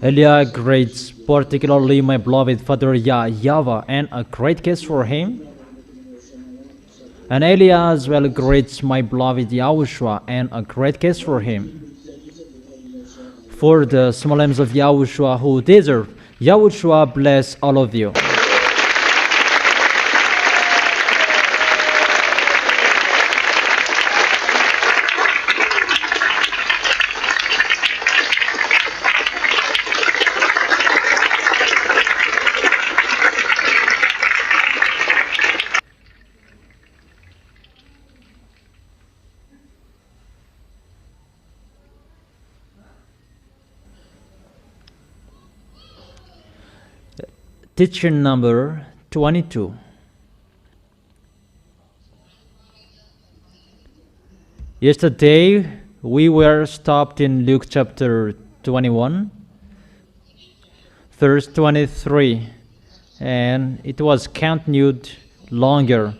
Elia greets particularly my beloved father YAHVAH, and a great kiss for him. And Elia as well greets my beloved YAHOSHUA, and a great kiss for him. For the small names of YAHOSHUA who deserve, YAHOSHUA bless all of you. Teaching number 22. Yesterday we were stopped in Luke chapter 21, verse 23, and it was continued longer.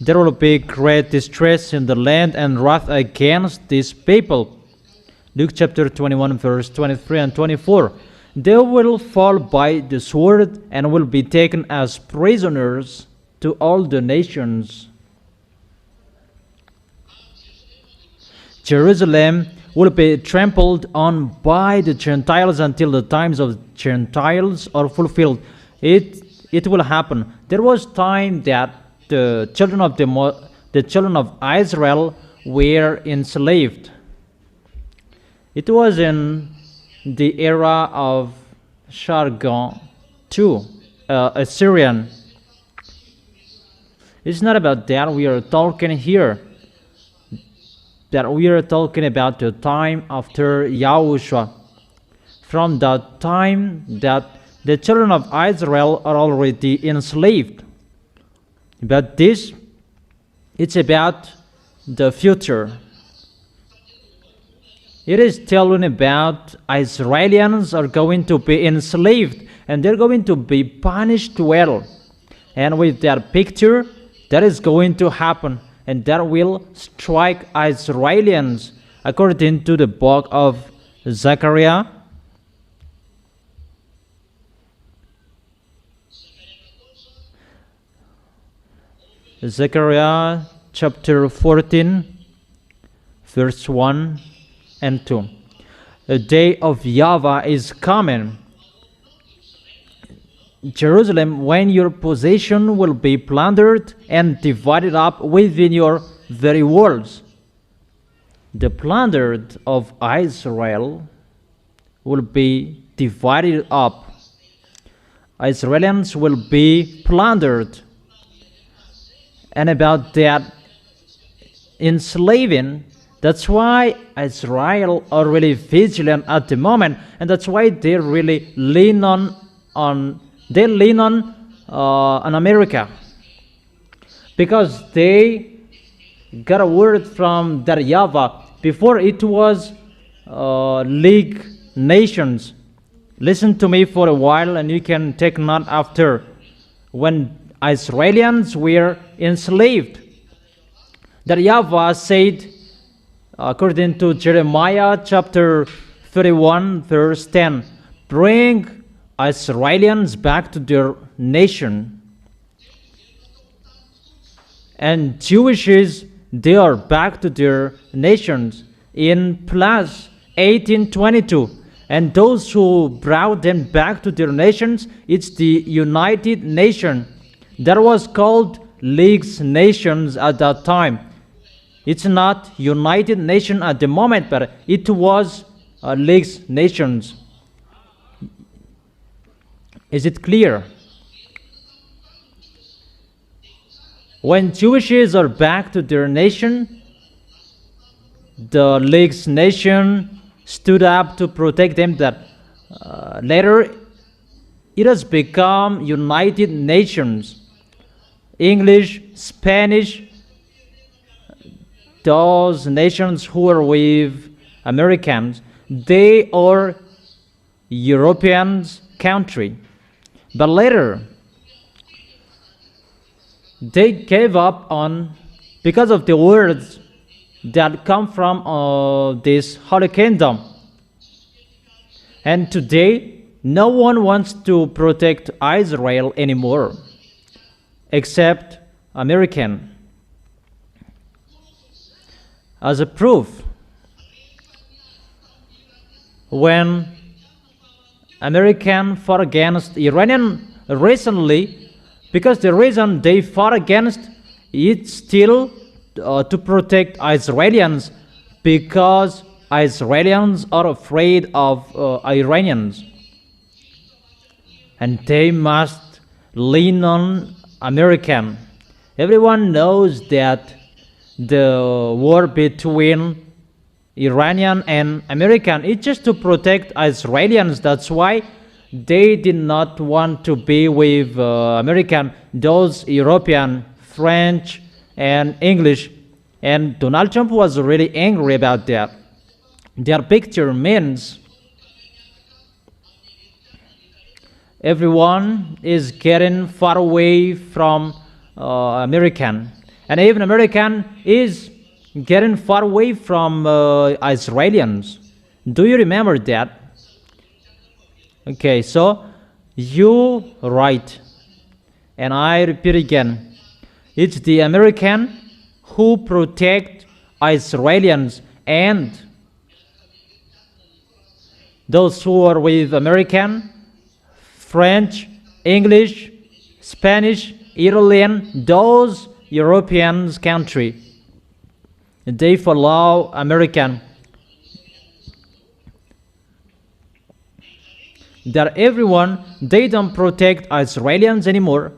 There will be great distress in the land and wrath against these people. Luke chapter 21, verse 23 and 24. They will fall by the sword and will be taken as prisoners to all the nations. Jerusalem will be trampled on by the Gentiles until the times of Gentiles are fulfilled. It will happen. There was time that the children of Israel were enslaved. It was in the era of Sargon II, Assyrian. It's not about that we are talking here. That we are talking about the time after Yahushua. From the time that the children of Israel are already enslaved. But this, it's about the future. It is telling about Israelians are going to be enslaved and they're going to be punished well. And with that picture, that is going to happen, and that will strike Israelians according to the book of Zechariah. Zechariah chapter 14, verse 1 and 2. The day of YAHVAH is coming. Jerusalem, when your possession will be plundered and divided up within your very walls. The plundered of Israel will be divided up. Israelians will be plundered. And about that enslaving, that's why Israel are really vigilant at the moment, and that's why they really lean on America, because they got a word from their YAHVAH. Before it was League Nations. Listen to me for a while, and you can take note after. When Israelians were enslaved, the YAHVAH said, according to Jeremiah chapter 31, verse 10, bring Israelians back to their nation. And Jewishes, they are back to their nations in plus 1822. And those who brought them back to their nations, it's the United Nation. That was called League's Nations at that time. It's not United Nation at the moment, but it was League's Nations. Is it clear? When Jewishes are back to their nation, the League's Nation stood up to protect them. That later it has become United Nations. English, Spanish, those nations who are with Americans, they are Europeans country. But later, they gave up on, because of the words that come from this Holy Kingdom. And today, no one wants to protect Israel anymore, except American. As a proof, when American fought against Iranian recently, because the reason they fought against it still to protect Israelis, because Israelis are afraid of Iranians, and they must lean on American. Everyone knows that the war between Iranian and American is just to protect Israelis. That's why they did not want to be with American, those European, French, and English. And Donald Trump was really angry about that. Their picture means everyone is getting far away from American, and even American is getting far away from Israelis. Do you remember that? Okay, so you right, and I repeat again, it's the American who protect Israelis, and those who are with American, French, English, Spanish, Italian, those European country, they follow American. That everyone, they don't protect Israelis anymore,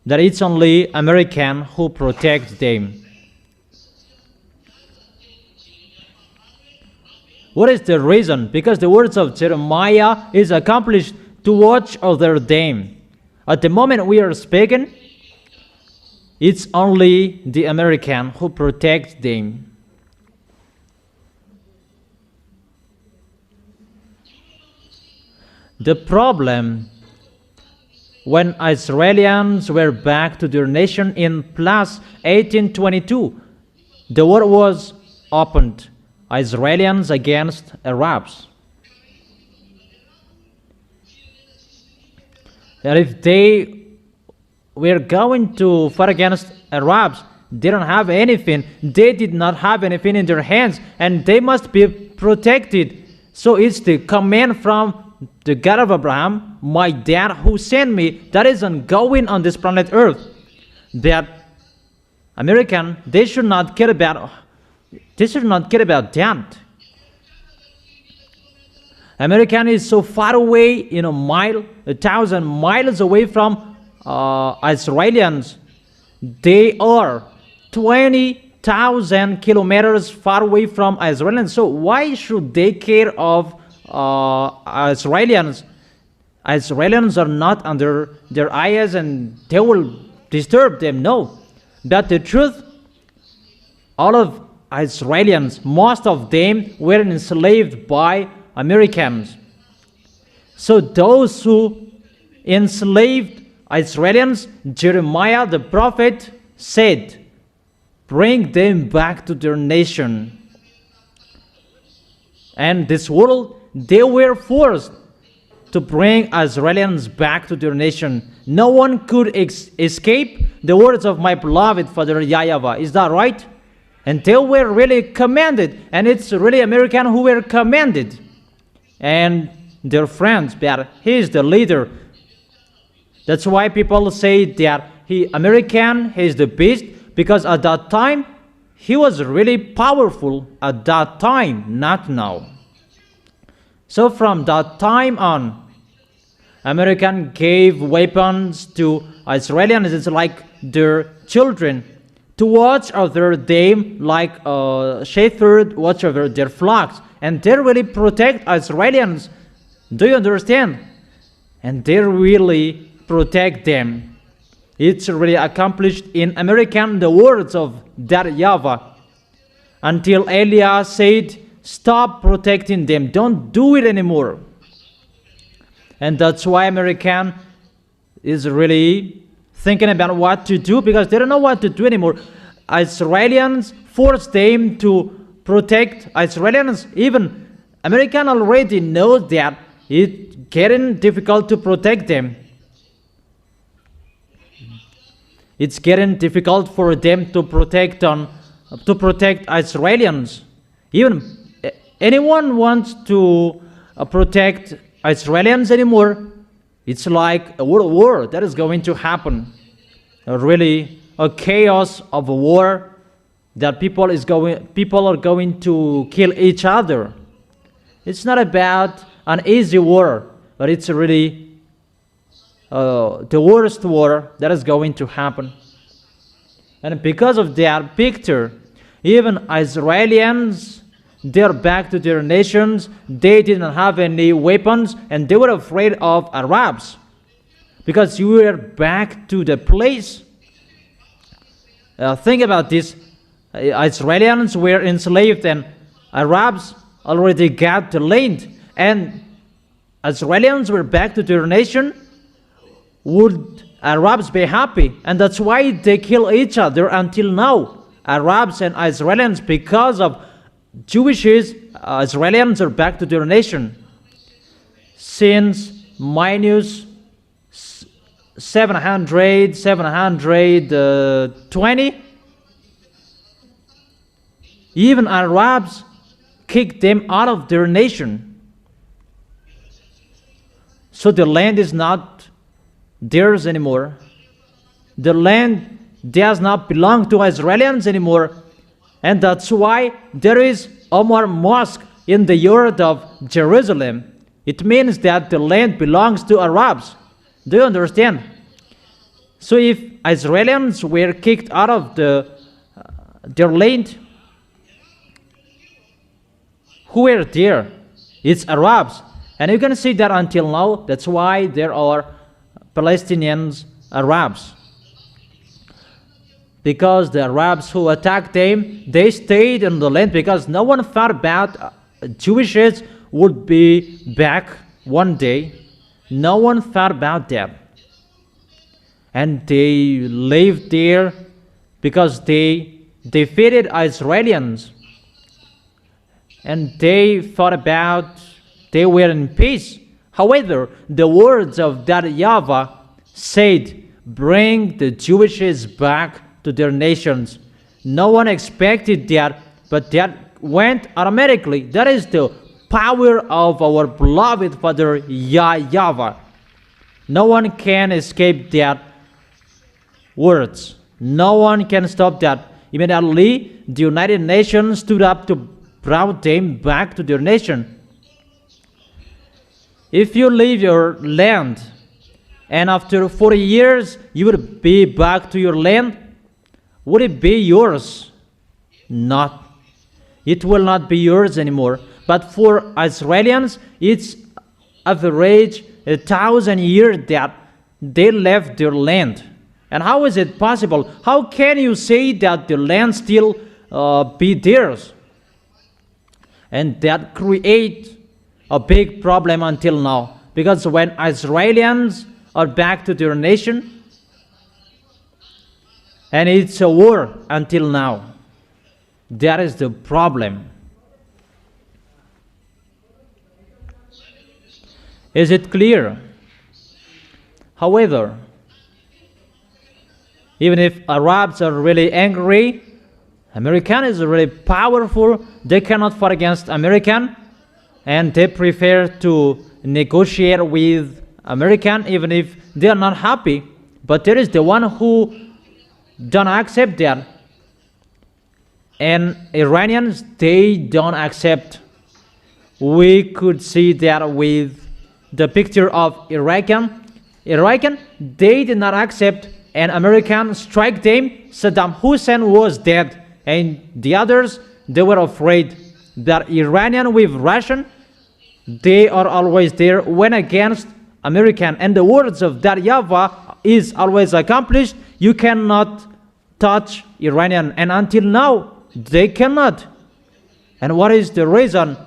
that it's only American who protects them. What is the reason? Because the words of Jeremiah is accomplished to watch over them. At the moment we are speaking, it's only the American who protects them. The problem, when Israelis were back to their nation in plus 1822, the war was opened, Israelis against Arabs. And if they were going to fight against Arabs, they don't have anything. They did not have anything in their hands, and they must be protected. So it's the command from the God of Abraham, my dad who sent me, that is ongoing on this planet Earth. That American, they should not care about that. American is so far away, a mile, 1,000 miles away from Israelis. They are 20,000 kilometers far away from Israelis. So why should they care of Israelis? Israelis are not under their eyes and they will disturb them. No. But the truth, all of Israelis, most of them were enslaved by Americans. So those who enslaved Israelis, Jeremiah the prophet said, bring them back to their nation. And this world, they were forced to bring Israelis back to their nation. No one could escape the words of my beloved Father YAHVAH. Is that right? And they were really commanded, and it's really American who were commanded. And their friends, but he is the leader. That's why people say that American, he is the beast, because at that time, he was really powerful at that time, not now. So from that time on, American gave weapons to Israelis. It's like their children, to watch over them like a shepherd watch over their flocks. And they really protect Israelis. Do you understand? And they really protect them. It's really accomplished in American, the words of that YAHVAH. Until Elias said, stop protecting them. Don't do it anymore. And that's why American is really thinking about what to do, because they don't know what to do anymore. Israelis forced them to protect Israelis. Even American already knows that it's getting difficult to protect them. It's getting difficult for them to protect Israelians. Even anyone wants to protect Israelians anymore. It's like a world war that is going to happen. Really, a chaos of a war that people are going to kill each other. It's not about an easy war, but it's really the worst war that is going to happen. And because of that picture, even Israelians, they're back to their nations. They didn't have any weapons, and they were afraid of Arabs, because you were back to the place. Think about this. Israelians were enslaved, and Arabs already got the land, and Israelians were back to their nation. Would Arabs be happy? And that's why they kill each other until now. Arabs and Israelians, because of Jewishes, Israelians are back to their nation. Since minus 720, even Arabs kicked them out of their nation. So the land is not theirs anymore. The land does not belong to Israelians anymore. And that's why there is Omar Mosque in the yard of Jerusalem. It means that the land belongs to Arabs. Do you understand? So if Israelians were kicked out of their land, who were there? It's Arabs. And you can see that until now. That's why there are Palestinians, Arabs. Because the Arabs who attacked them, they stayed in the land because no one thought about Jewishes would be back one day. No one thought about that. And they lived there because they defeated Israelians. And they thought about they were in peace. However, the words of that YAHVAH said, bring the Jewishes back to their nations. No one expected that, but that went automatically. That is the power of our beloved Father YAHVAH. No one can escape that words. No one can stop that. Immediately, the United Nations stood up to bring them back to their nation. If you leave your land and after 40 years you would be back to your land, would it be yours? Not. It will not be yours anymore. But for Israelians, it's average 1,000 years that they left their land. And how is it possible? How can you say that the land still be theirs? And that creates a big problem until now. Because when Israelians are back to their nation, and it's a war until now. That is the problem. Is it clear? However, even if Arabs are really angry, American is really powerful. They cannot fight against American, and they prefer to negotiate with American even if they are not happy. But there is the one who don't accept that, and Iranians, they don't accept. We could see that with the picture of Iranian, they did not accept, and American strike them. Saddam Hussein was dead, and the others, they were afraid that Iranian with Russian, they are always there, went against American. And the words of that YAHVAH is always accomplished. You cannot touch Iranian, and until now they cannot. And what is the reason?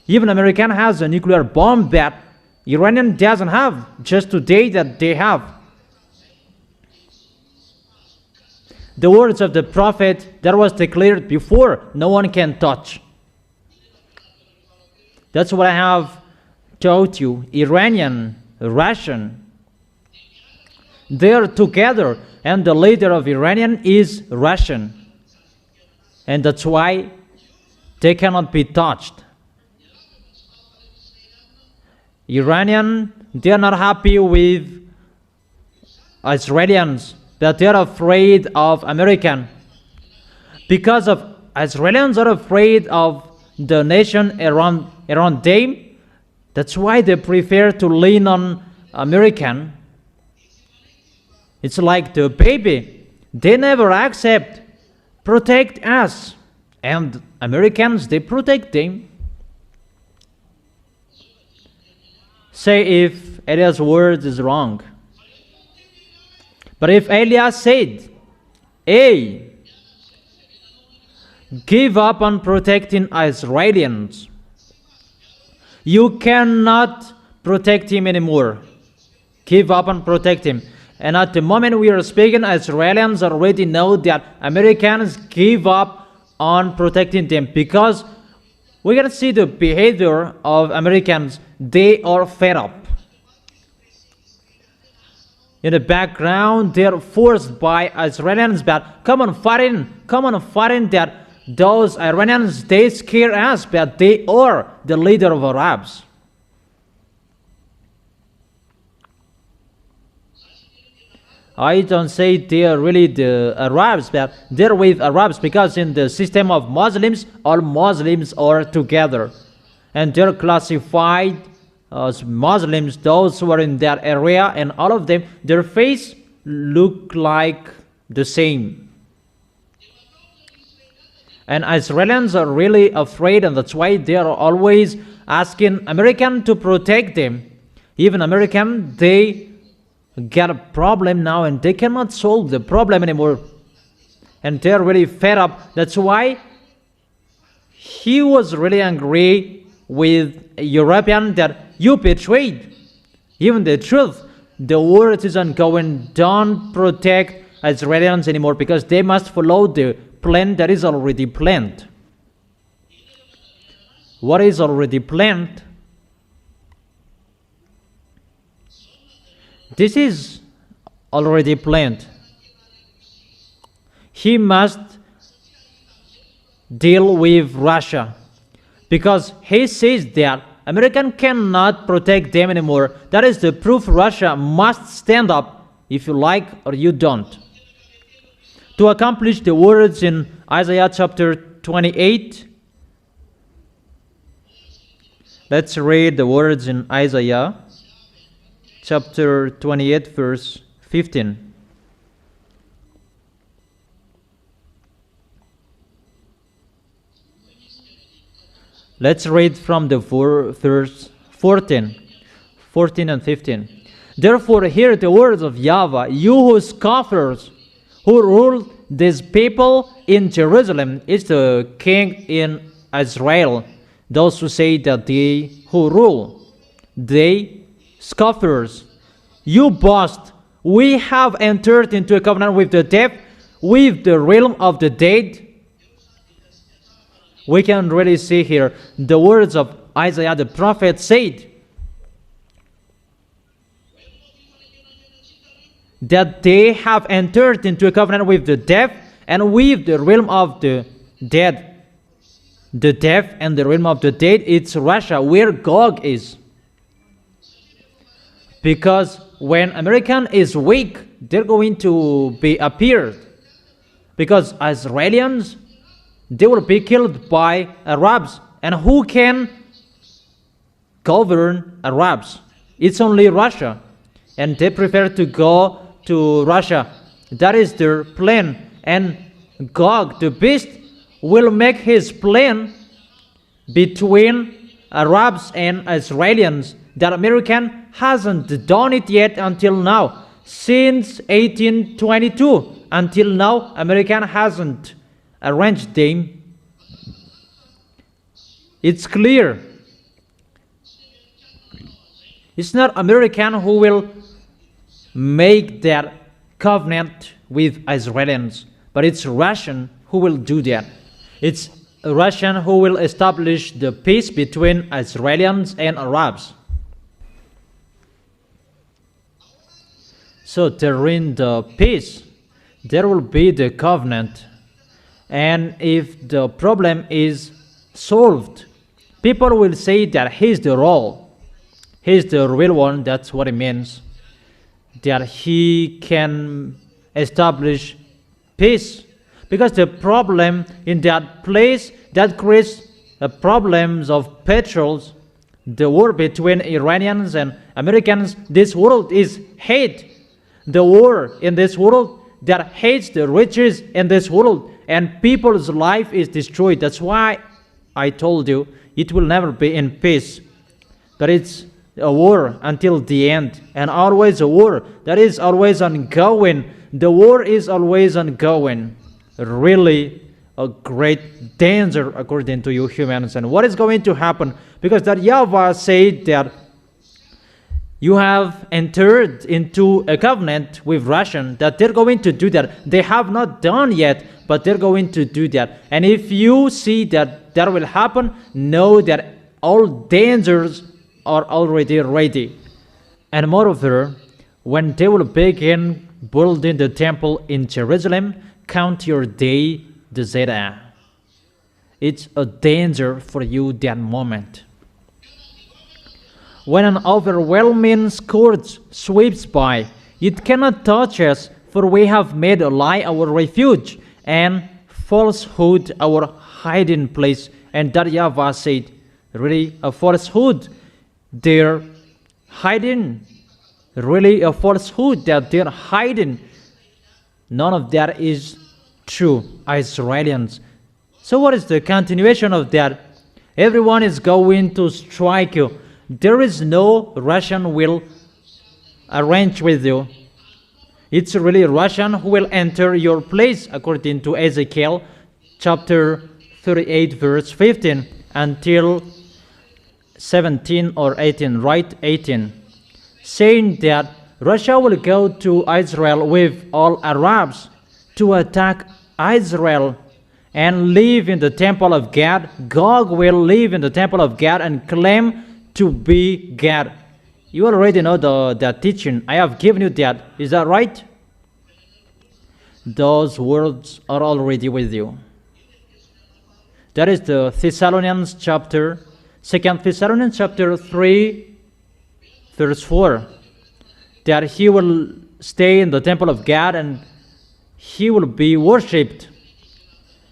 Even American has a nuclear bomb that Iranian doesn't have, just today that they have. The words of the prophet that was declared before, no one can touch. That's what I have told you, Iranian, Russian, they're together, and the leader of Iranian is Russian. And that's why they cannot be touched. Iranian, they are not happy with Israelis, but they are afraid of American. Because of Israelis are afraid of the nation around them, that's why they prefer to lean on American. It's like the baby. They never accept, protect us. And Americans, they protect them. Say if Elias' word is wrong. But if Elias said, hey, give up on protecting Israelis, you cannot protect him anymore. Give up and protect him. And at the moment we are speaking, Israelis already know that Americans give up on protecting them, because we can see the behavior of Americans. They are fed up. In the background, they are forced by Israelis that come on fighting that those Iranians, they scare us, but they are the leader of Arabs. I don't say they are really the Arabs, but they're with Arabs, because in the system of Muslims, all Muslims are together. And they're classified as Muslims, those who are in that area, and all of them, their face look like the same. And Israelis are really afraid, and that's why they are always asking American to protect them. Even American, they get a problem now, and they cannot solve the problem anymore. And they're really fed up. That's why he was really angry with a European that you betrayed even the truth. The word isn't going, don't protect Israelis anymore, because they must follow the plan that is already planned. What is already planned? This is already planned. He must deal with Russia, because he says that American cannot protect them anymore. That is the proof. Russia must stand up, if you like or you don't, to accomplish the words in Isaiah chapter 28. Let's read the words in Isaiah chapter 28, verse 15. Let's read from the verse 14 and 15. Therefore hear the words of YAHVAH, you who scoffers, who rule this people in Jerusalem. Is the king in Israel. Those who say that they who rule, they scoffers. You boast, we have entered into a covenant with the dead, with the realm of the dead. We can really see here the words of Isaiah the prophet said that they have entered into a covenant with the dead and with the realm of the dead. The dead and the realm of the dead, it's Russia, where Gog is. Because when American is weak, they're going to be appeared. Because Israelis, they will be killed by Arabs. And who can govern Arabs? It's only Russia. And they prefer to go to Russia. That is their plan. And Gog, the beast, will make his plan between Arabs and Israelis. That American hasn't done it yet until now. Since 1822 until now, American hasn't arranged them. It's clear. It's not American who will make that covenant with Israelis, but it's Russian who will do that. It's Russian who will establish the peace between Israelis and Arabs. So during the peace, there will be the covenant. And if the problem is solved, people will say that he's the real one. That's what it means. That he can establish peace. Because the problem in that place that creates problems of petrols, the war between Iranians and Americans, this world is hate. The war in this world that hates the riches in this world, and people's life is destroyed. That's why I told you it will never be in peace. But it's a war until the end, and always a war that is always ongoing. The war is always ongoing. Really a great danger according to you humans. And what is going to happen? Because that YAHVAH said that you have entered into a covenant with Russia, that they're going to do that. They have not done yet, but they're going to do that. And if you see that that will happen, know that all dangers are already ready. And moreover, when they will begin building the temple in Jerusalem, count your day, the Zeta. It's a danger for you that moment. When an overwhelming scourge sweeps by, it cannot touch us, for we have made a lie our refuge, and falsehood our hiding place. And that YAHVAH said, really a falsehood, they're hiding. Really a falsehood that they're hiding. None of that is true, Israelians. So what is the continuation of that? Everyone is going to strike you. There is no Russian will arrange with you. It's really Russian who will enter your place, according to Ezekiel chapter 38 verse 15 until 17 or 18, right? 18, saying that Russia will go to Israel with all Arabs to attack Israel and live in the temple of God. Gog will live in the temple of God and claim to be God. You already know that teaching. I have given you that. Is that right? Those words are already with you. That is the Thessalonians chapter, 2 Thessalonians chapter 3, verse 4. That he will stay in the temple of God and he will be worshipped.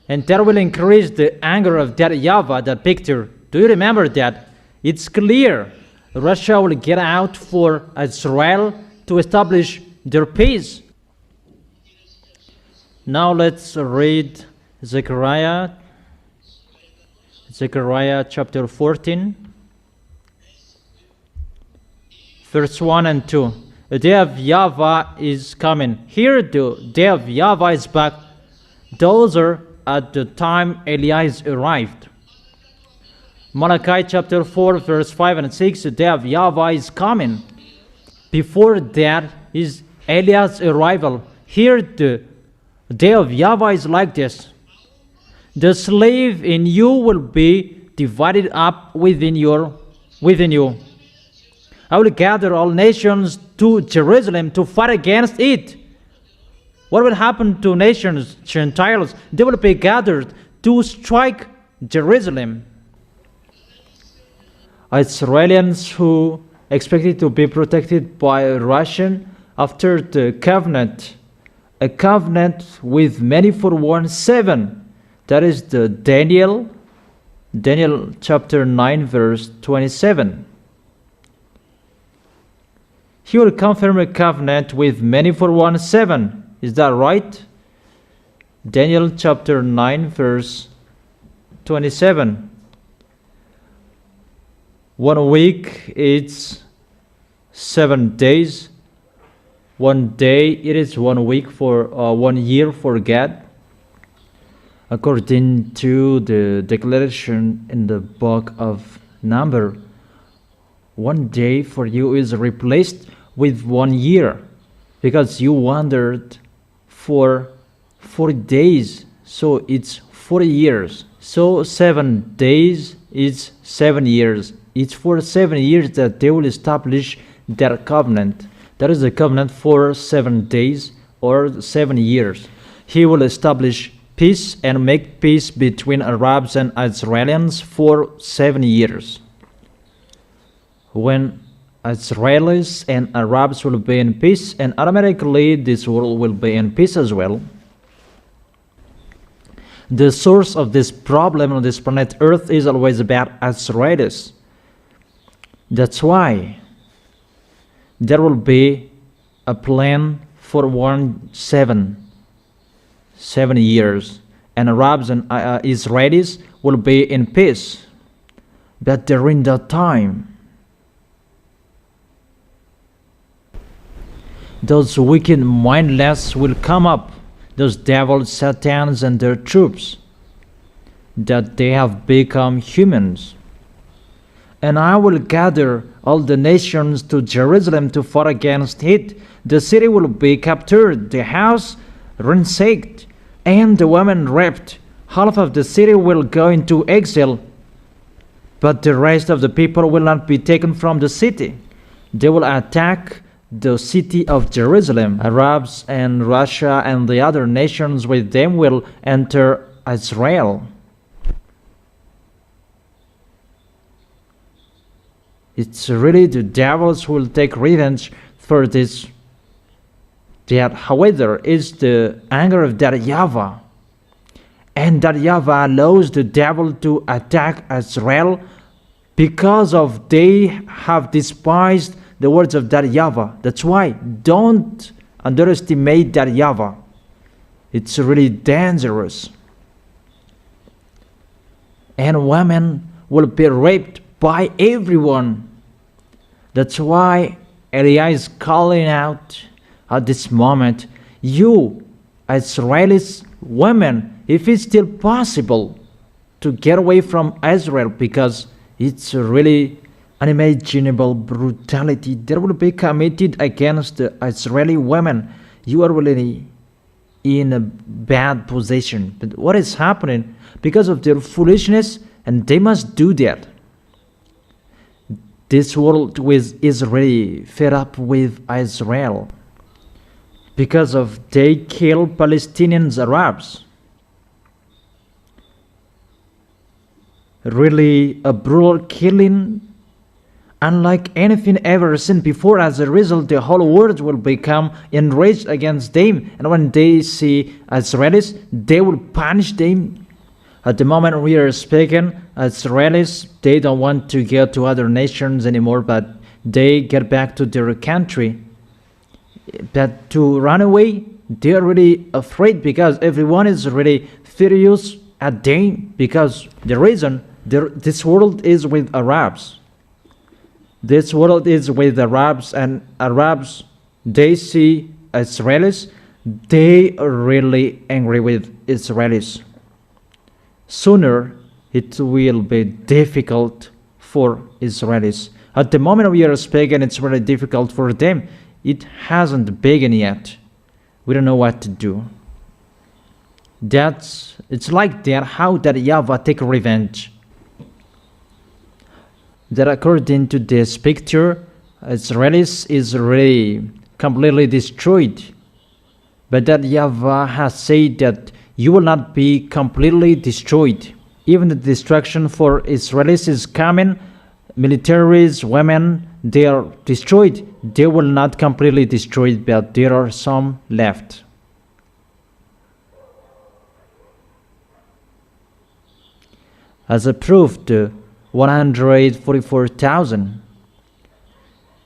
And that will increase the anger of that YAHVAH, that picture. Do you remember that? It's clear. Russia will get out for Israel to establish their peace. Now let's read Zechariah chapter 14, verse 1 and 2. The day of YAHVAH is coming. Here the day of YAHVAH is back. Those are at the time Elias arrived. Malachi chapter 4 verse 5 and 6. The day of YAHVAH is coming. Before that is Elias' arrival. Here the day of YAHVAH is like this. The slave in you will be divided up within you. I will gather all nations to Jerusalem to fight against it. What will happen to nations, Gentiles? They will be gathered to strike Jerusalem. Israelians who expected to be protected by Russian after the covenant, a covenant with many forewarned 7. That is the Daniel chapter 9 verse 27. He will confirm a covenant with many forewarned 7. Is that right? Daniel chapter 9 verse 27. 1 week is 7 days. 1 day it is 1 week for 1 year for God. According to the declaration in the book of Number, 1 day for you is replaced with 1 year, because you wandered for 40 days, so it's 40 years. So 7 days is 7 years. It's for 7 years that they will establish their covenant. That is the covenant for 7 days or 7 years. He will establish peace and make peace between Arabs and Israelis for 7 years. When Israelis and Arabs will be in peace, and automatically this world will be in peace as well. The source of this problem on this planet Earth is always about Israelis. That's why there will be a plan for 7 years, and Arabs and Israelis will be in peace. But during that time, those wicked mindless will come up, those devils, satans, and their troops, that they have become humans. And I will gather all the nations to Jerusalem to fight against it. The city will be captured, the house ransacked, and the women raped. Half of the city will go into exile, but the rest of the people will not be taken from the city. They will attack the city of Jerusalem. Arabs and Russia and the other nations with them will enter Israel. It's really the devils who will take revenge for this. That, however, is the anger of that YAHVAH. And that YAHVAH allows the devil to attack Israel because of they have despised the words of that YAHVAH. That's why don't underestimate that YAHVAH. It's really dangerous. And women will be raped by everyone. That's why Eliah is calling out at this moment, you Israelis women, if it's still possible to get away from Israel, because it's really unimaginable brutality that will be committed against the Israeli women. You are really in a bad position. But what is happening? Because of their foolishness, and they must do that. This world is really fed up with Israel because of they kill Palestinians, Arabs. Really a brutal killing unlike anything ever seen before. As a result, the whole world will become enraged against them, and when they see Israelis, they will punish them. At the moment we are speaking, Israelis, they don't want to go to other nations anymore, but they get back to their country. But to run away, they are really afraid because everyone is really furious at them, because the reason this world is with Arabs. This world is with Arabs, and Arabs, they see Israelis, they are really angry with Israelis. Sooner it will be difficult for Israelis. At the moment we are speaking, it's really difficult for them. It hasn't begun yet. We don't know what to do. It's like that how that YAHVAH take revenge. That according to this picture, Israelis is really completely destroyed. But that YAHVAH has said that you will not be completely destroyed. Even the destruction for Israelis is coming. Militaries, women, they are destroyed. They will not completely destroyed, but there are some left. As a proof, the 144,000,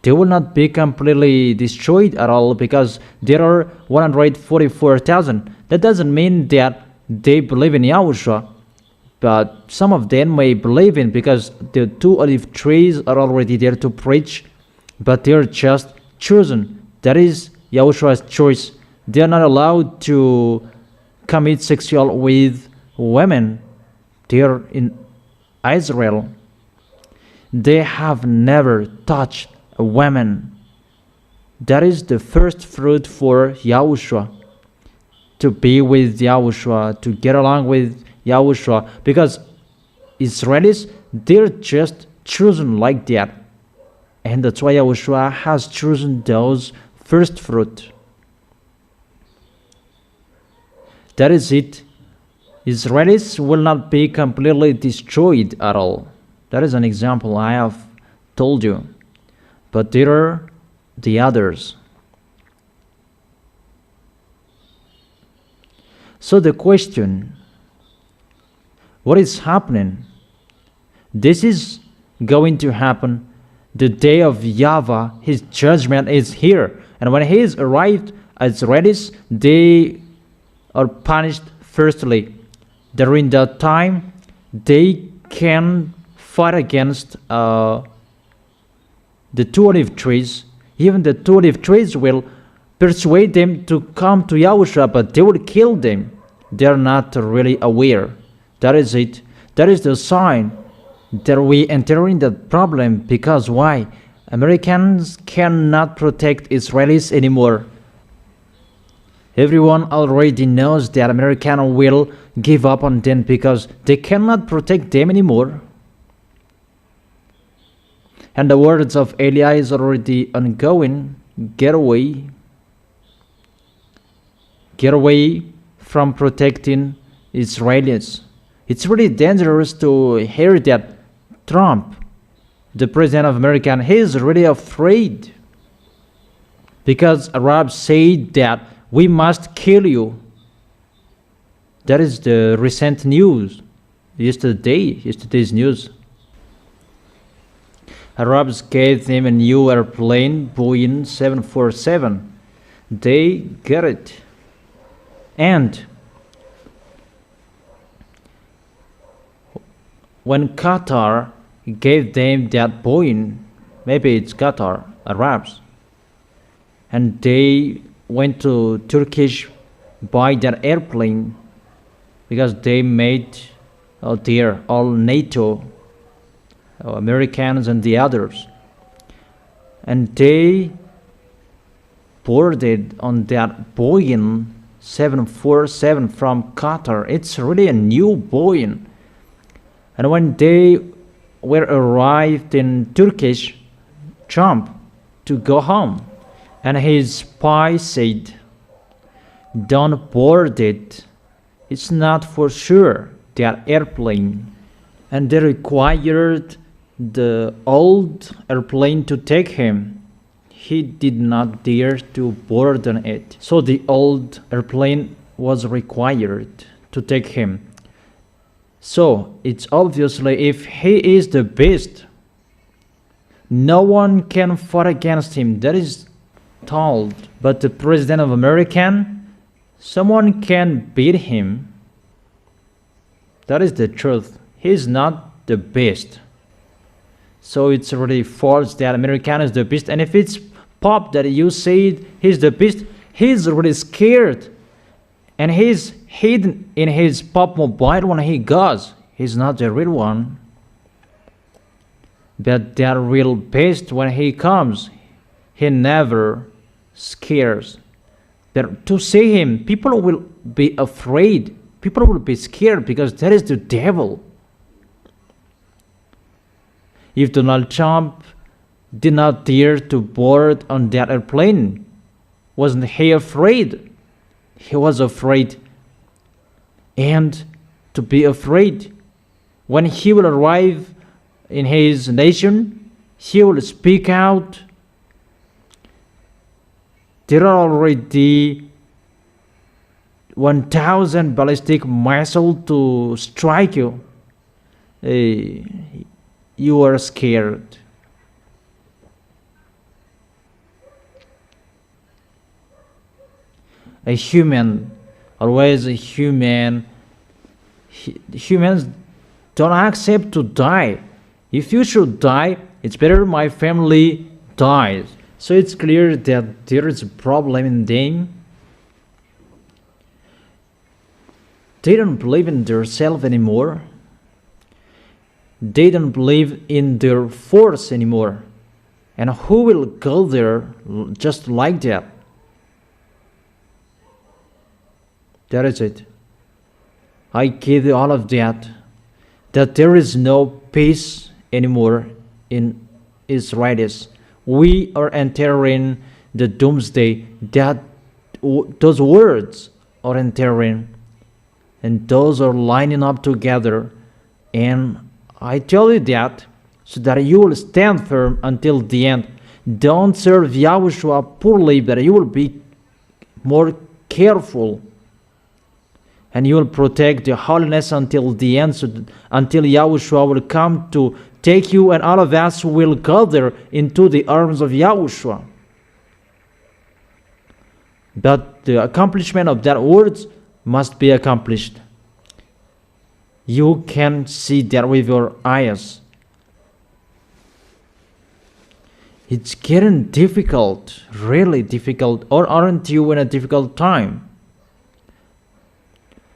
they will not be completely destroyed at all, because there are 144,000. That doesn't mean that they believe in Yahushua, but some of them may believe in, because the 2 olive trees are already there to preach, but they are just chosen. That is Yahushua's choice. They are not allowed to commit sexual with women. They are in Israel. They have never touched a woman. That is the first fruit for Yahushua. To be with Yahushua, to get along with Yahushua, because Israelis, they're just chosen like that. And that's why Yahushua has chosen those first fruit. That is it. Israelis will not be completely destroyed at all. That is an example I have told you. But there are the others. So the question, what is happening? This is going to happen the day of YAHVAH. His judgment is here. And when he is arrived as Israelis, they are punished firstly. During that time, they can fight against the two olive trees. Even the two olive trees will persuade them to come to Yahushua, but they will kill them. They are not really aware. That is it. That is the sign that we enter in that problem. Because why? Americans cannot protect Israelis anymore. Everyone already knows that Americans will give up on them because they cannot protect them anymore. And the words of Eli is already ongoing. Get away. Get away from protecting Israelis. It's really dangerous to hear that Trump, the president of America, he is really afraid. Because Arabs say that we must kill you. That is the recent news. Yesterday's news. Arabs gave them a new airplane, Boeing 747. They get it. And when Qatar gave them that Boeing, maybe it's Qatar, Arabs, and they went to Turkish buy that airplane because they made there all NATO, Americans and the others, and they boarded on that Boeing 747 from Qatar. It's really a new Boeing. And when they were arrived in Turkish, Trump to go home, and his spy said, don't board it. It's not for sure that airplane. And they required the old airplane to take him. He did not dare to board on it. So the old airplane was required to take him. So it's obviously if he is the best, no one can fight against him. That is told. But the president of America, someone can beat him. That is the truth. He is not the best. So it's really false that American is the best. And if it's Pop that you said he's the best, he's really scared. And he's hidden in his Pop mobile when he goes. He's not the real one. But the real best when he comes, he never scares. But to see him, people will be afraid. People will be scared because that is the devil. If Donald Trump did not dare to board on that airplane, wasn't he afraid? He was afraid. And to be afraid, when he will arrive in his nation, he will speak out. There are already 1,000 ballistic missiles to strike you. You are scared. A human, always a human. Humans don't accept to die. If you should die, it's better my family dies. So it's clear that there is a problem in them. They don't believe in themselves anymore. They don't believe in their force anymore. And who will go there just like that? That is it. I give you all of that. That there is no peace anymore in Israelis. We are entering the doomsday that those words are entering, and those are lining up together. And I tell you that so that you will stand firm until the end. Don't serve Yahushua poorly, but you will be more careful, and you will protect the holiness until the end, until Yahushua will come to take you, and all of us will gather into the arms of Yahushua. But the accomplishment of that words must be accomplished. You can see that with your eyes. It's getting difficult, really difficult, or aren't you in a difficult time?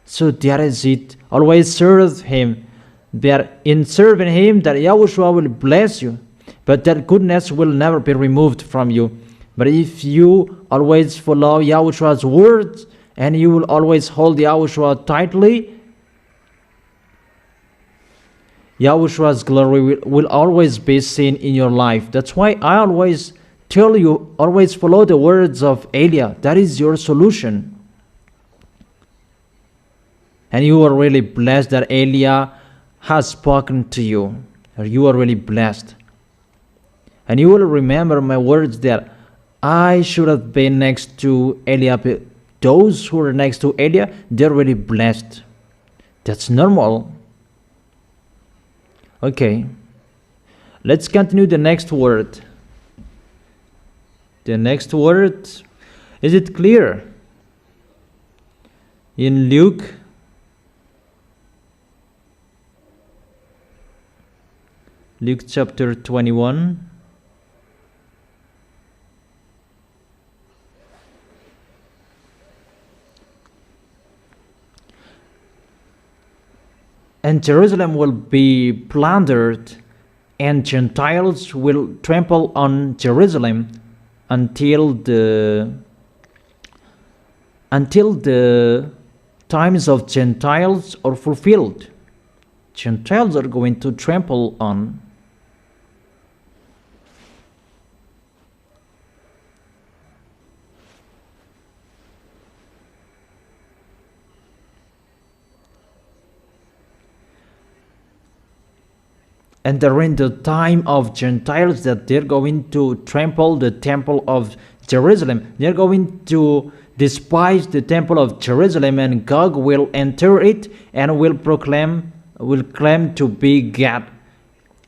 So that is it. Always serve Him. That in serving Him, that Yahushua will bless you, but that goodness will never be removed from you. But if you always follow Yahushua's words, and you will always hold Yahushua tightly, Yahushua's glory will always be seen in your life. That's why I always tell you, always follow the words of Elia. That is your solution. And you are really blessed that Elia has spoken to you. You are really blessed. And you will remember my words that I should have been next to Elia. Those who are next to Elia, they're really blessed. That's normal. Okay. Let's continue the next word. The next word, is it clear? In Luke chapter 21. And Jerusalem will be plundered, and Gentiles will trample on Jerusalem until the times of Gentiles are fulfilled. Gentiles are going to trample on. And during the time of Gentiles, that they're going to trample the temple of Jerusalem. They're going to despise the temple of Jerusalem, and Gog will enter it and will claim to be God.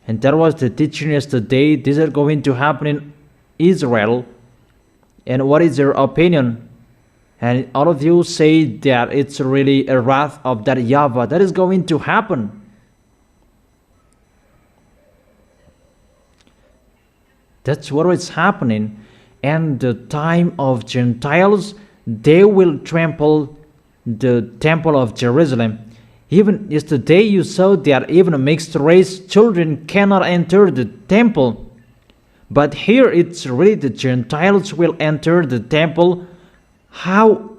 And that was the teaching yesterday. These are going to happen in Israel. And what is your opinion? And all of you say that it's really a wrath of that YAHVAH. That is going to happen. That's what is happening. And the time of Gentiles, they will trample the temple of Jerusalem. Even yesterday you saw that even mixed race children cannot enter the temple. But here it's really the Gentiles will enter the temple. How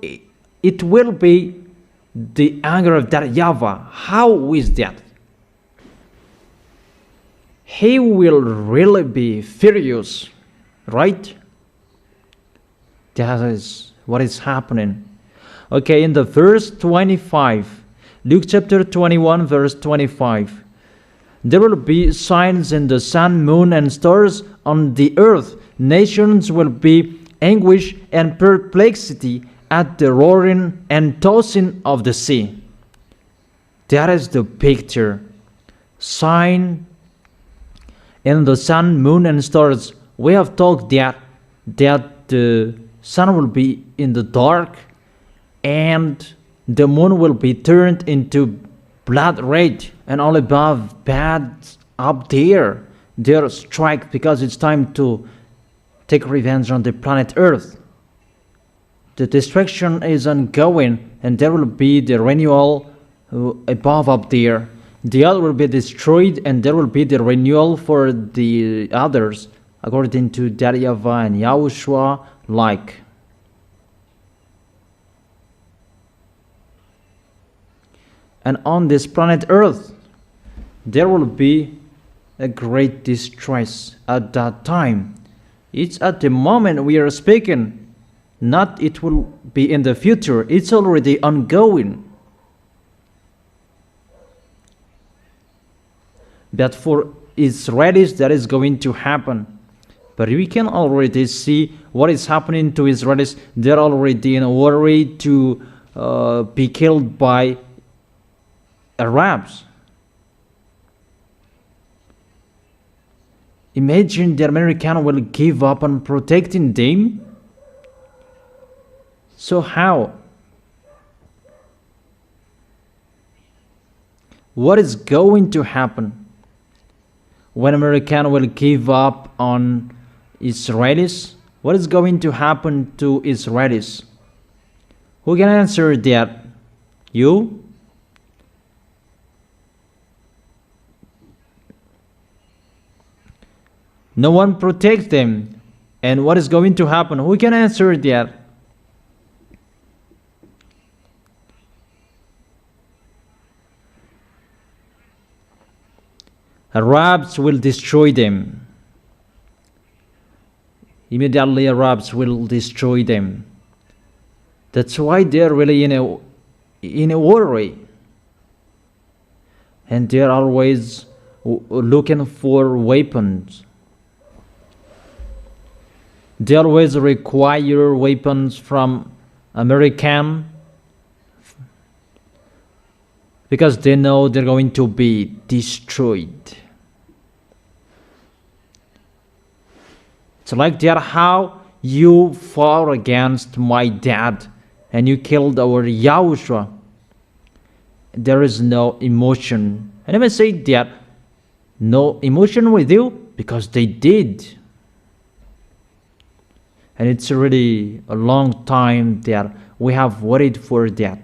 it will be the anger of that YAHVAH? How is that? He will really be furious, right? That is what is happening. Okay, in the verse 25, Luke chapter 21, verse 25. There will be signs in the sun, moon, and stars on the earth. Nations will be anguish and perplexity at the roaring and tossing of the sea. That is the picture. Sign in the sun, moon, and stars. We have talked that the sun will be in the dark, and the moon will be turned into blood red, and all above bad up there. They're strike because it's time to take revenge on the planet Earth. The destruction is ongoing, and there will be the renewal above up there. The other will be destroyed, and there will be the renewal for the others, according to YAHVAH and YAHOSHUA like. And on this planet Earth, there will be a great distress at that time. It's at the moment we are speaking, not it will be in the future. It's already ongoing. But for Israelis, that is going to happen. But we can already see what is happening to Israelis. They're already in a worry to be killed by Arabs. Imagine the American will give up on protecting them. So how? What is going to happen when American will give up on Israelis? What is going to happen to Israelis? Who can answer that? You? No one protects them. And what is going to happen? Who can answer that? Arabs will destroy them. Immediately Arabs will destroy them. That's why they're really in a worry. And they're always looking for weapons. They always require weapons from American because they know they're going to be destroyed. It's like that how you fought against my dad and you killed our YAHOSHUA. There is no emotion. And I may say that no emotion with you because they did. And it's really a long time that we have waited for that.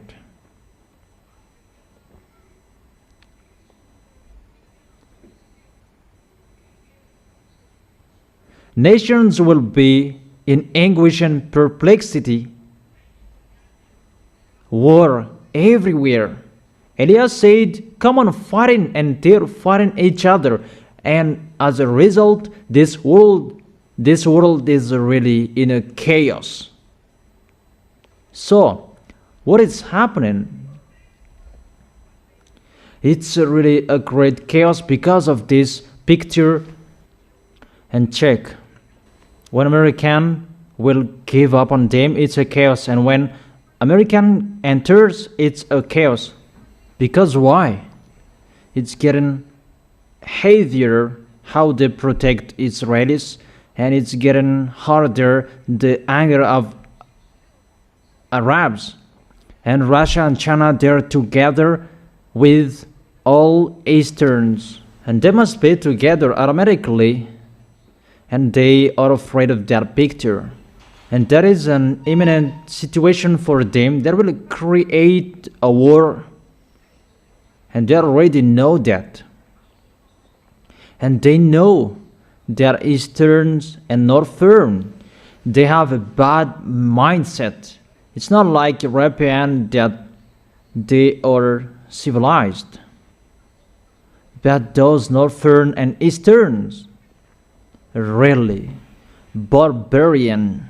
Nations will be in anguish and perplexity. War everywhere. Elias said, come on fighting, and they're fighting each other. And as a result, this world is really in a chaos. So, what is happening? It's really a great chaos because of this picture. And check. When American will give up on them, it's a chaos. And when American enters, it's a chaos. Because why? It's getting heavier how they protect Israelis. And it's getting harder, the anger of Arabs. And Russia and China, they're together with all Easterns. And they must be together automatically. And they are afraid of that picture. And that is an imminent situation for them that will create a war. And they already know that. And they know that Easterns and Northern, they have a bad mindset. It's not like European that they are civilized. But those Northern and Easterns, really barbarian.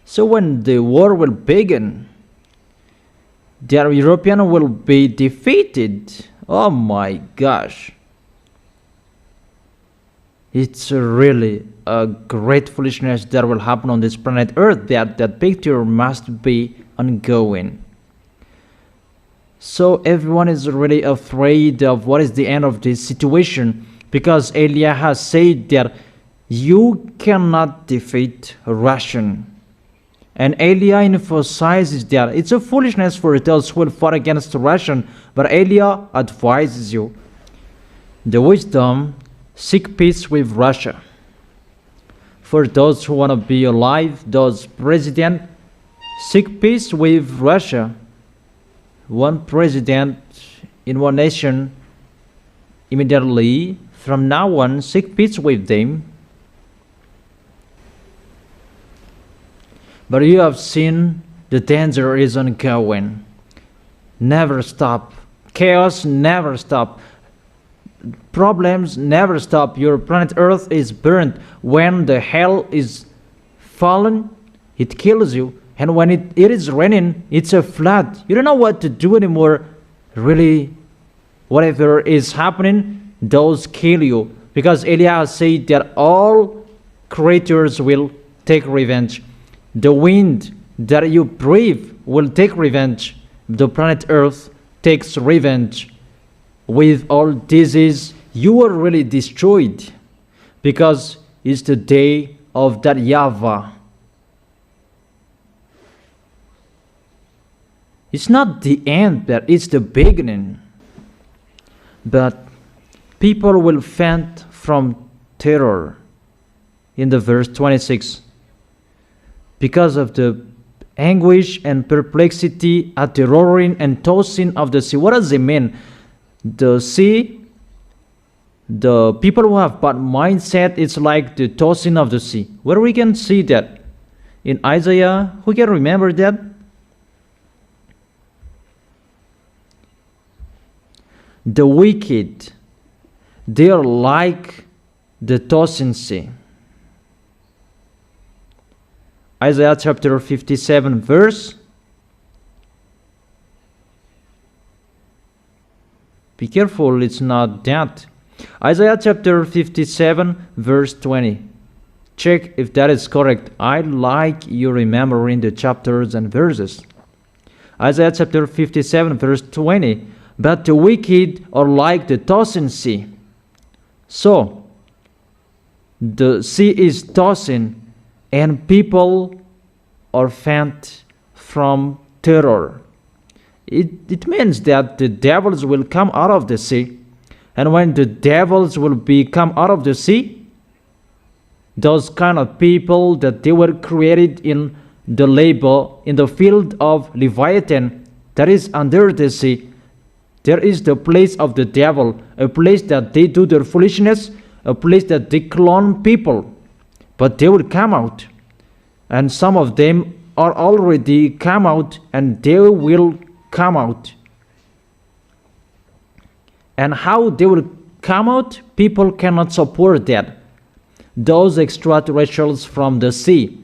So when the war will begin, the European will be defeated. Oh my gosh. It's really a great foolishness that will happen on this planet Earth. That picture must be ongoing. So everyone is really afraid of what is the end of this situation, because Elia has said that you cannot defeat Russian. And Elia emphasizes that it's a foolishness for those who will fight against Russian, but Elia advises you. The wisdom, seek peace with Russia. For those who want to be alive, those president, seek peace with Russia. One president in one nation, immediately from now on, seek peace with them. But you have seen the danger is ongoing. Never stop. Chaos never stop. problems never stop. Your planet Earth is burned. When the hell is fallen, it kills you. And when it is raining, it's a flood. You don't know what to do anymore. Really, whatever is happening, those kill you. Because Eliah said that all creatures will take revenge. The wind that you breathe will take revenge. The planet Earth takes revenge. With all disease, you are really destroyed. Because it's the day of that YAHVAH. It's not the end, but it's the beginning. But people will faint from terror. In the verse 26. Because of the anguish and perplexity at the roaring and tossing of the sea. What does it mean? The sea, the people who have bad mindset, it's like the tossing of the sea. Where we can see that? In Isaiah, who can remember that? The wicked, they are like the tossing sea. Isaiah chapter 57 verse. Be careful, it's not that. Isaiah chapter 57 verse 20. Check if that is correct. I like you remembering the chapters and verses. Isaiah chapter 57 verse 20. But the wicked are like the tossing sea. So, the sea is tossing and people are faint from terror. It means that the devils will come out of the sea. And when the devils will come out of the sea, those kind of people that they were created in the labor, in the field of Leviathan, that is under the sea, there is the place of the devil, a place that they do their foolishness, a place that they clone people. But they will come out. And some of them are already come out, and they will come out. And how they will come out, people cannot support that. Those extraterrestrials from the sea,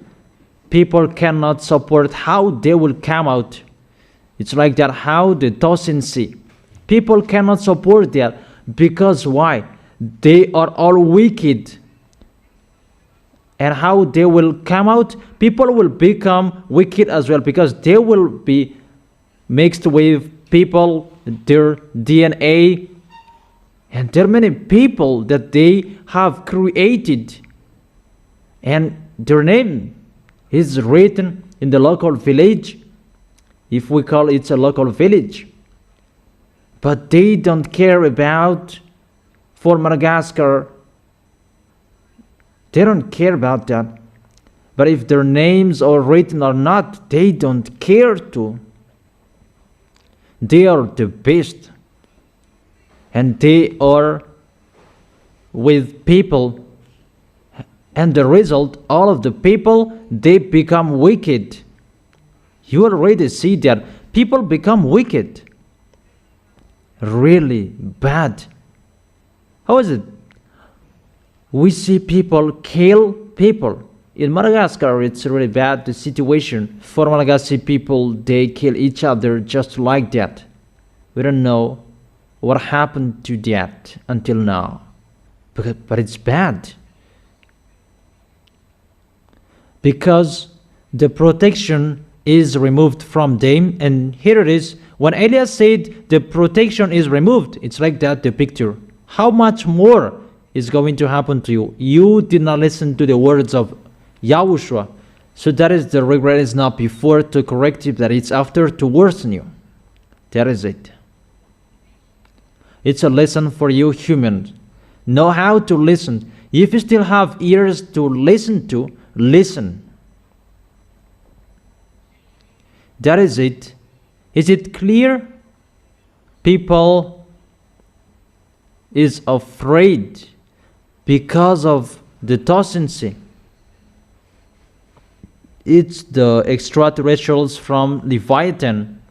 people cannot support how they will come out. It's like that, how the tossing sea. People cannot support that. Because why? They are all wicked. And how they will come out? People will become wicked as well, because they will be mixed with people, their DNA. And there are many people that they have created. And their name is written in the local village, if we call it a local village. But they don't care about, for Madagascar, they don't care about that. But if their names are written or not, they don't care to. They are the best. And they are with people. And the result, all of the people, they become wicked. You already see that. People become wicked. Really bad. How is it? We see people kill people. In Madagascar, it's really bad, the situation. For Malagasy people, they kill each other just like that. We don't know what happened to that until now. But it's bad. Because the protection is removed from them. And here it is. When Elias said the protection is removed, it's like that, the picture. How much more is going to happen to you? You did not listen to the words of YAHOSHUA. So that is the regret, is not before to correct you, that it's after to worsen you. That is it. It's a lesson for you humans. Know how to listen. If you still have ears to listen to, listen. That is it. Is it clear? People is afraid because of the tossing sea. It's the extraterrestrials from Leviathan.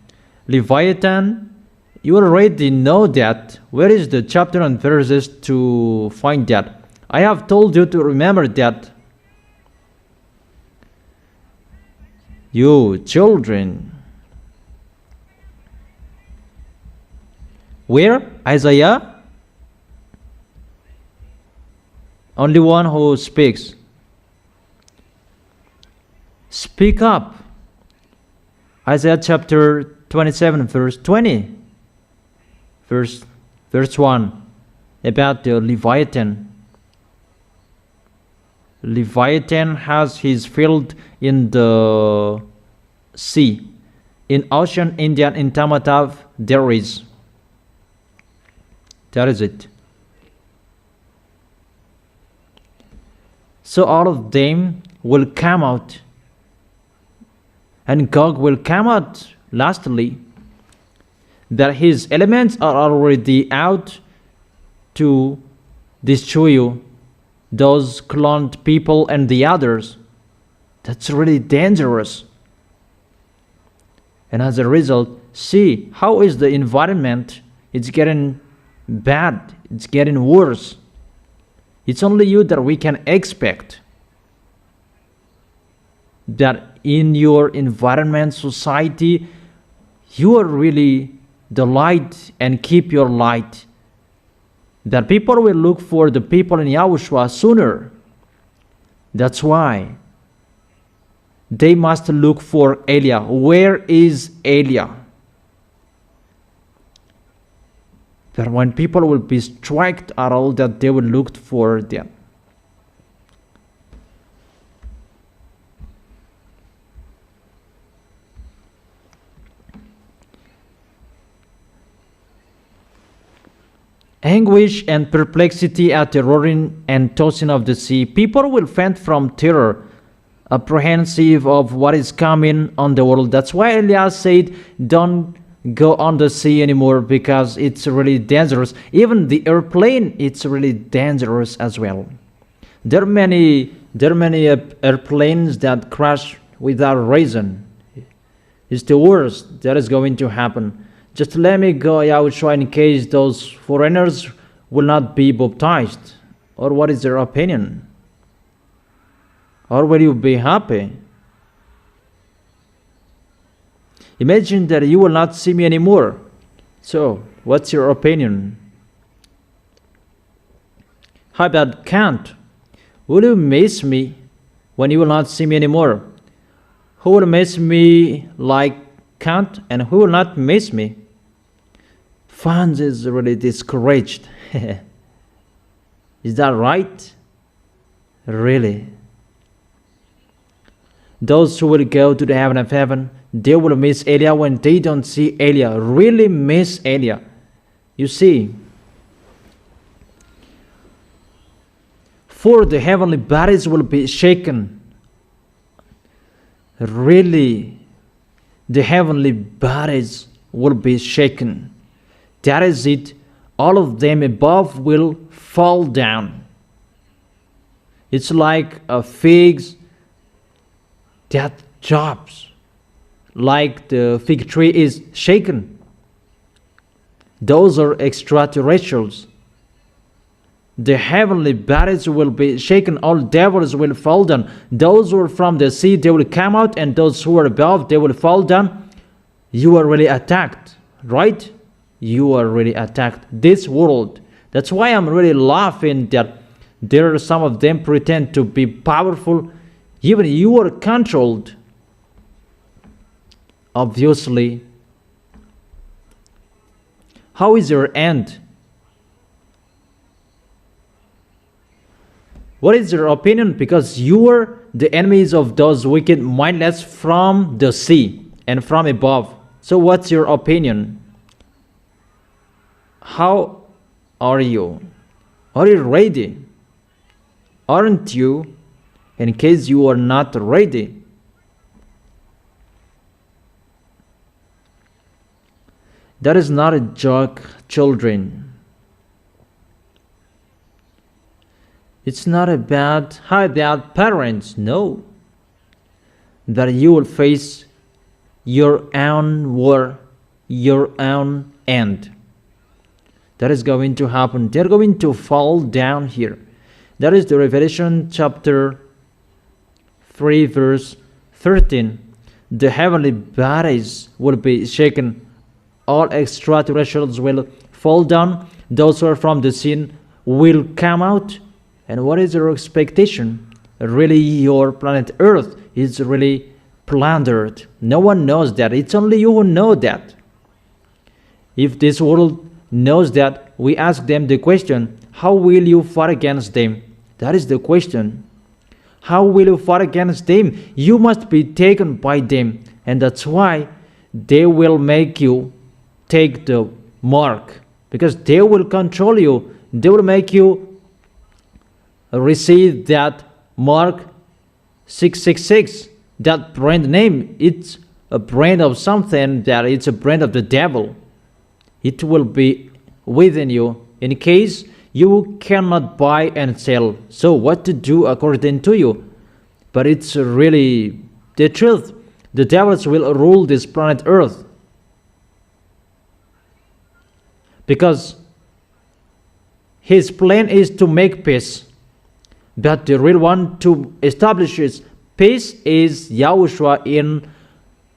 Leviathan You already know that. Where is the chapter and verses to find that? I have told you to remember that. You children. Where? Isaiah? Only one who speaks. Speak up. Isaiah chapter 27 verse 20. Verse 1. About the Leviathan. Leviathan has his field in the sea. In Ocean Indian, in Tamatav, there is. That is it. So all of them will come out. And Gog will come out lastly. That his elements are already out to destroy you. Those cloned people and the others. That's really dangerous. And as a result, see how is the environment. It's getting bad. It's getting worse. It's only you that we can expect. That in your environment, society, you are really the light and keep your light. That people will look for the people in Yahushua sooner. That's why they must look for Elia. Where is Elia? That when people will be struck at all, that they will look for them. Anguish and perplexity at the roaring and tossing of the sea. People will faint from terror, apprehensive of what is coming on the world. That's why Elias said, don't go on the sea anymore, because it's really dangerous. Even the airplane, it's really dangerous as well. There are many airplanes that crash without reason. It's the worst that is going to happen. Just let me go, Yahushua, in case those foreigners will not be baptized. Or what is their opinion? Or will you be happy? Imagine that you will not see me anymore. So, what's your opinion? How about Kant? Will you miss me when you will not see me anymore? Who will miss me like Kant, and who will not miss me? Franz is really discouraged. Is that right? Really? Those who will go to the heaven of heaven, they will miss Elia when they don't see Elia. Really miss Elia. You see, for the heavenly bodies will be shaken. Really, the heavenly bodies will be shaken. That is it. All of them above will fall down. It's like a figs that drops, like the fig tree is shaken. Those are extraterrestrials. The heavenly bodies will be shaken. All devils will fall down. Those who are from the sea, they will come out, and those who are above, they will fall down. You are really attacked, right? You are really attacked. This world. That's why I'm really laughing that there are some of them pretend to be powerful. Even you are controlled. Obviously. How is your end? What is your opinion? Because you are the enemies of those wicked mindless from the sea and from above. So what's your opinion? How are you? Are you ready? Aren't you? In case you are not ready. That is not a joke, children. It's not about how about parents, no. That you will face your own war, your own end. That is going to happen. They're going to fall down here. That is the Revelation chapter 3 verse 13. The heavenly bodies will be shaken. All extraterrestrials will fall down. Those who are from the sin will come out. And what is your expectation? Really, your planet Earth is really plundered. No one knows that. It's only you who know that. If this world knows that, we ask them the question, how will you fight against them? That is the question. How will you fight against them? You must be taken by them. And that's why they will make you take the mark. Because they will control you. They will make you receive that mark 666. That brand name, it's a brand of something, that it's a brand of the devil. It will be within you in case you cannot buy and sell. So what to do according to you? But it's really the truth. The devils will rule this planet Earth. Because his plan is to make peace. But the real one to establish his peace is Yahushua in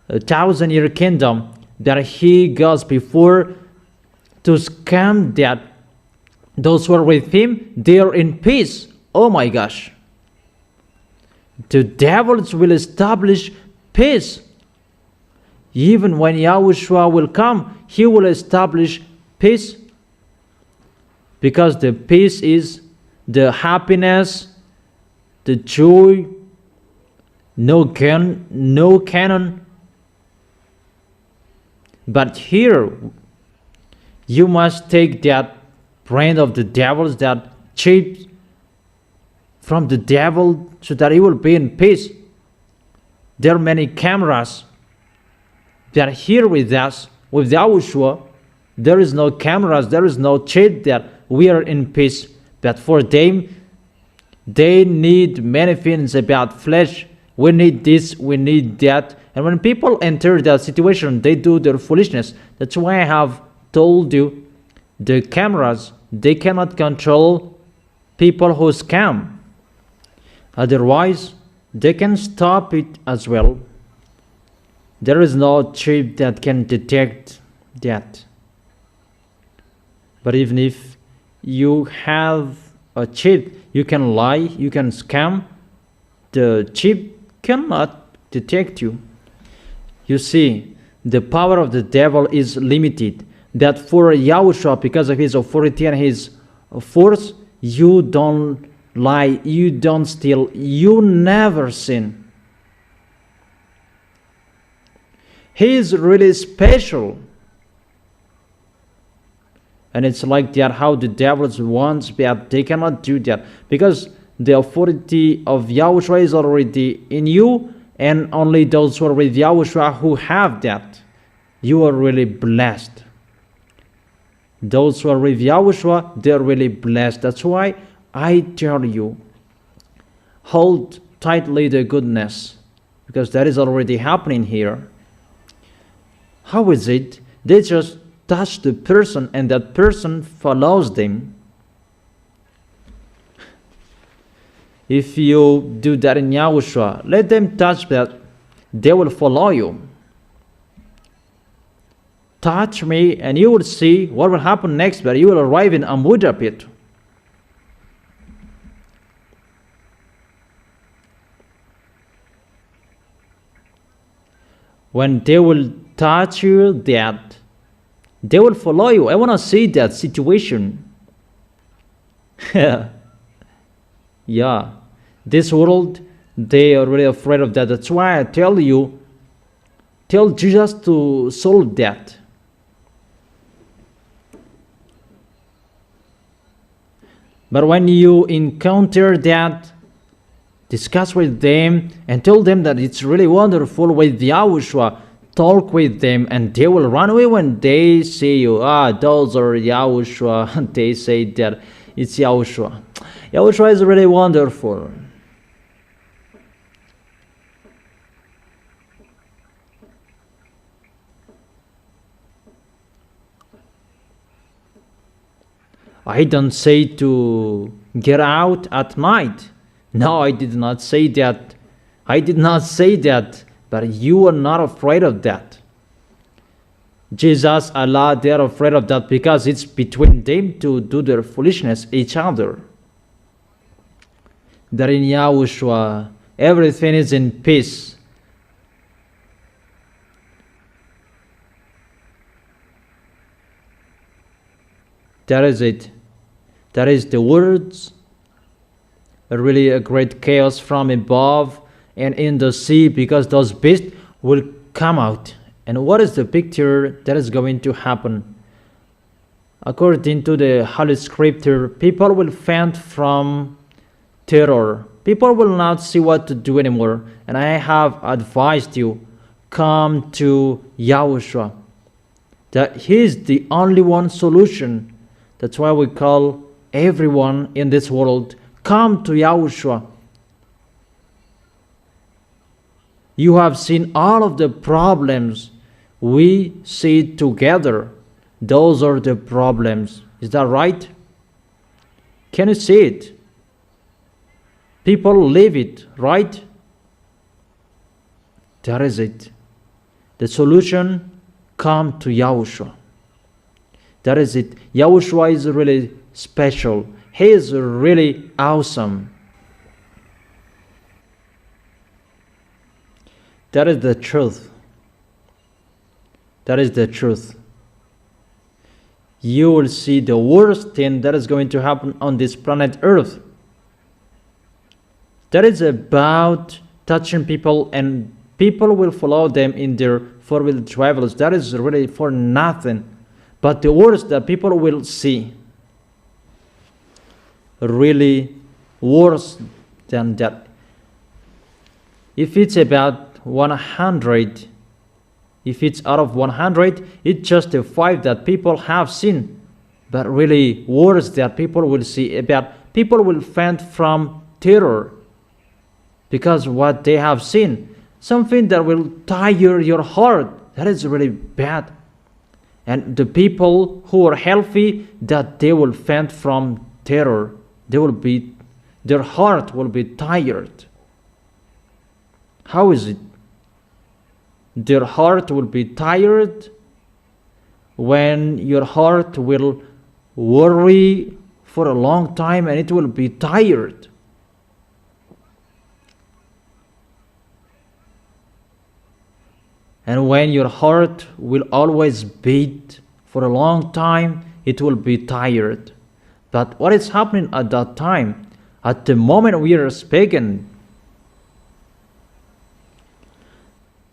a 1,000-year kingdom, that he goes before to scam that those who are with him, they are in peace. Oh my gosh. The devils will establish peace. Even when Yahushua will come, he will establish peace. Because the peace is the happiness, the joy, no canon. But here, you must take that brand of the devils, that chip from the devil, so that he will be in peace. There are many cameras that are here with us, with Yahushua. There is no cameras, there is no chip that we are in peace. But for them, they need many things about flesh. We need this, we need that. And when people enter that situation, they do their foolishness. That's why I have told you, the cameras, they cannot control people who scam. Otherwise, they can stop it as well. There is no chip that can detect that. But even if you have a chip, you can lie, you can scam, the chip cannot detect you. You see, the power of the devil is limited. That for Yahushua, because of his authority and his force, you don't lie, you don't steal, you never sin. He is really special. And it's like that how the devils want, but they cannot do that. Because the authority of Yahushua is already in you, and only those who are with Yahushua who have that. You are really blessed. Those who are with Yahushua, they are really blessed. That's why I tell you, hold tightly the goodness, because that is already happening here. How is it? They just touch the person and that person follows them. If you do that in Yahushua, let them touch that, they will follow you. Touch me and you will see what will happen next, but you will arrive in Amuda pit. When they will touch you, that they will follow you. I want to see that situation. Yeah, this world, they are really afraid of that. That's why I tell you, tell Jesus to solve that. But when you encounter that, discuss with them and tell them that it's really wonderful with Yahushua. Talk with them and they will run away when they see you. Those are Yahushua. They say that it's Yahushua. Yahushua is really wonderful. I don't say to get out at night. No, I did not say that. I did not say that, but you are not afraid of that. Jesus, Allah, they are afraid of that because it's between them to do their foolishness each other. That in Yahushua, everything is in peace. That is it. That is the words. Really a great chaos from above and in the sea, because those beasts will come out. And what is the picture that is going to happen? According to the Holy Scripture, people will faint from terror. People will not see what to do anymore. And I have advised you, come to Yahushua. That He is the only one solution. That's why we call everyone in this world, come to Yahushua. You have seen all of the problems. We see together. Those are the problems. Is that right? Can you see it? People live it, right? That is it. The solution, come to Yahushua. That is it. Yahushua is really special. He is really awesome. That is the truth. That is the truth. You will see the worst thing that is going to happen on this planet Earth. That is about touching people, and people will follow them in their four-wheel travels. That is really for nothing. But the worst that people will see, really worse than that. If it's about 100, if it's out of 100, it's just a 5 that people have seen. But really worse that people will see, about people will faint from terror because what they have seen, something that will tire your heart. That is really bad. And the people who are healthy, that they will faint from terror. Their heart will be tired. How is it? Their heart will be tired when your heart will worry for a long time and it will be tired. And when your heart will always beat for a long time, it will be tired. But what is happening at that time? At the moment we are speaking,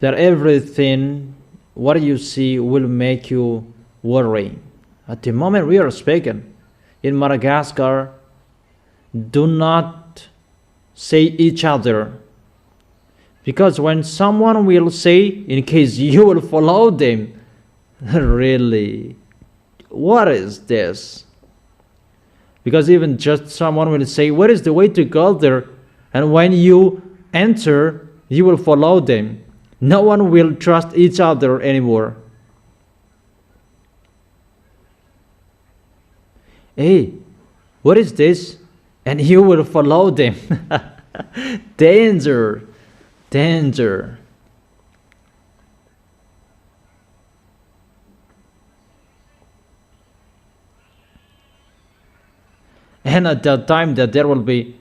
that everything, what you see, will make you worry. At the moment we are speaking, in Madagascar, do not say each other. Because when someone will say, in case you will follow them, really, what is this? Because even just someone will say, where is the way to go there? And when you enter, you will follow them. No one will trust each other anymore. Hey, what is this? And you will follow them. Danger. Danger. And at that time that there will be,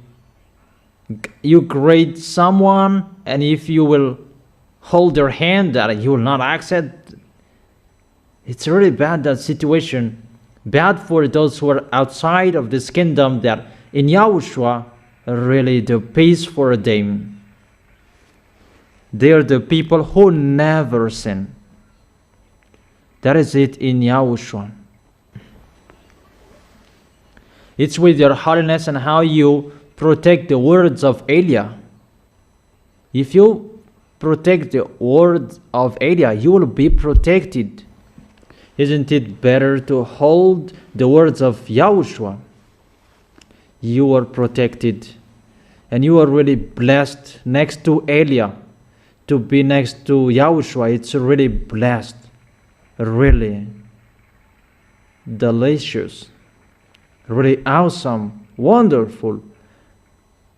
you greet someone, and if you will hold their hand, that you will not accept. It's really bad, that situation. Bad for those who are outside of this kingdom, that in Yahushua, really the peace for them. They are the people who never sin. That is it in Yahushua. It's with your holiness and how you protect the words of Elia. If you protect the words of Elia, you will be protected. Isn't it better to hold the words of Yahushua? You are protected. And you are really blessed next to Elia. To be next to Yahushua, it's really blessed. Really delicious. really awesome, wonderful.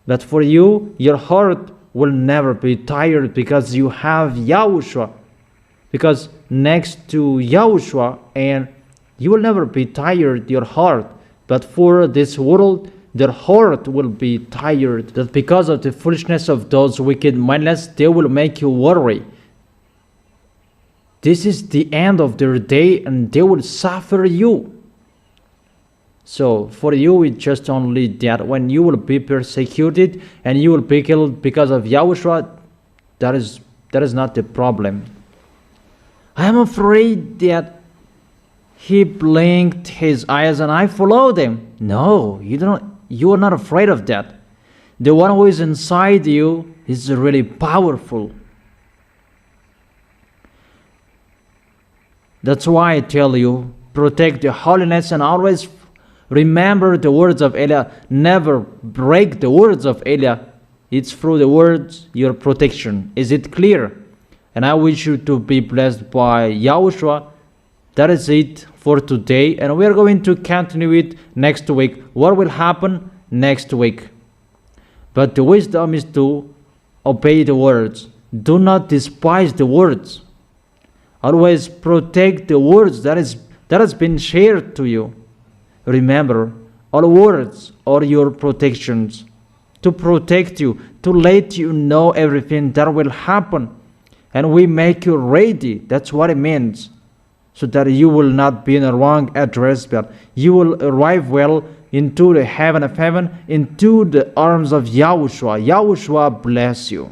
But for you, your heart will never be tired because you have Yahushua. Because next to Yahushua, and you will never be tired, your heart. But for this world, their heart will be tired. That because of the foolishness of those wicked mindless, they will make you worry. This is the end of their day, and they will suffer you. So for you, it's just only that when you will be persecuted and you will be killed because of Yahushua, that is not the problem. I am afraid that he blinked his eyes and I followed him. No, you are not afraid of that. The one who is inside you is really powerful. That's why I tell you, protect your holiness and always remember the words of Elia. Never break the words of Elia. It's through the words your protection. Is it clear? And I wish you to be blessed by Yahushua. That is it for today. And we are going to continue it next week. What will happen next week? But the wisdom is to obey the words. Do not despise the words. Always protect the words that has been shared to you. Remember, all words are your protections, to protect you, to let you know everything that will happen. And we make you ready. That's what it means. So that you will not be in a wrong address, but you will arrive well into the heaven of heaven, into the arms of Yahushua. Yahushua bless you.